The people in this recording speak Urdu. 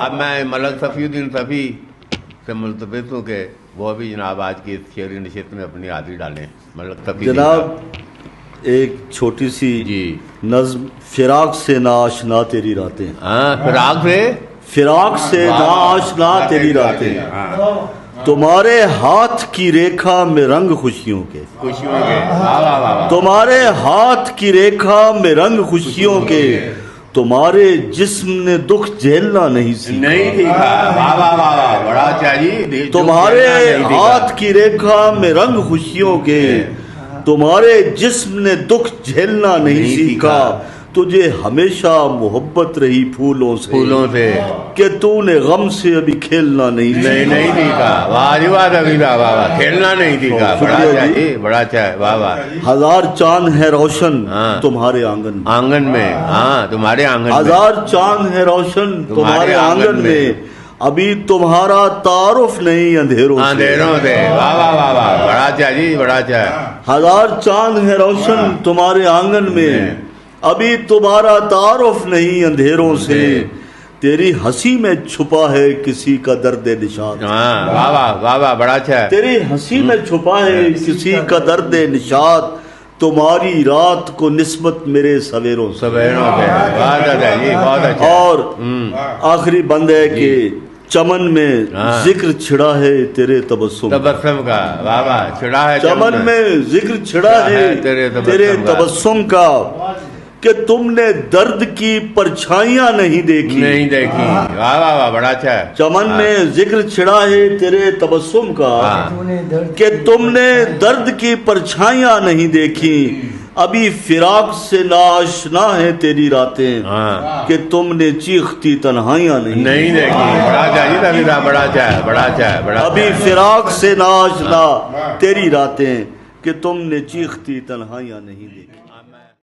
اب میں ملک صفی الدین صفی سے ملتمس ہوں کہ وہ بھی جناب آج کی اس شعری نشست میں اپنی حاضری ڈالیں. ملک صفی جناب ایک چھوٹی سی جی نظم، فراق سے نا آشنا تیری راتیں. ہاں، فراق سے نا آشنا تیری راتیں، تمہارے ہاتھ کی ریکھا میں رنگ خوشیوں کے، خوشیوں کے، واہ واہ واہ، تمہارے ہاتھ کی ریکھا میں رنگ خوشیوں کے، تمہارے جسم نے دکھ جھیلنا نہیں سیکھا. نہیں سیکھا، واہ واہ واہ واہ، بڑا اچھا جی. تمہارے ہاتھ کی ریکھا میں رنگ خوشیوں کے، تمہارے جسم نے دکھ جھیلنا نہیں سیکھا. تجھے ہمیشہ محبت رہی پھولوں سے کہ تو نے غم سے ابھی کھیلنا نہیں سیکھا. واہ جی واہ، واہ واہ، کھیلنا نہیں سیکھا. بڑا اچھا جی، بڑا اچھا ہے، واہ واہ. ہزار چاند ہے روشن تمہارے آنگن میں، ہاں تمہارے آنگن میں، ہزار چاند ہے روشن تمہارے آنگن میں، ابھی تمہارا تعارف نہیں اندھیروں سے. واہ واہ واہ واہ، بڑا اچھا جی، بڑا اچھا ہے. ہزار چاند ہے روشن تمہارے آنگن میں، ابھی تمہارا تعارف نہیں اندھیروں سے. تیری ہنسی میں چھپا ہے کسی کا درد نشاط. واہ واہ واہ واہ، بڑا اچھا ہے. تیری ہنسی میں چھپا ہے کسی کا درد نشاط، تمہاری رات کو نسبت میرے سویروں سے. بہت اچھا جی، بہت اچھا. اور آخری بند ہے کہ چمن میں ذکر چھڑا ہے تیرے تبسم کا. واہ واہ، چھڑا ہے چمن میں ذکر چھڑا ہے تیرے تبسم کا، کہ تم نے درد کی پرچھائیاں نہیں دیکھی. واہ واہ واہ، بڑا اچھا ہے. چمن میں ذکر چھڑا ہے تیرے تبسم کا، کہ تم نے درد کی پرچھائیاں نہیں دیکھی. ابھی فراق سے ناشنا ہے تیری راتیں، کہ تم نے چیختی تنہائیاں نہیں دیکھی. بڑا اچھا جی، بڑا اچھا ہے، بڑا اچھا ہے. ابھی فراق سے ناشنا تیری راتیں، کہ تم نے چیختی تنہائیاں نہیں دیکھی.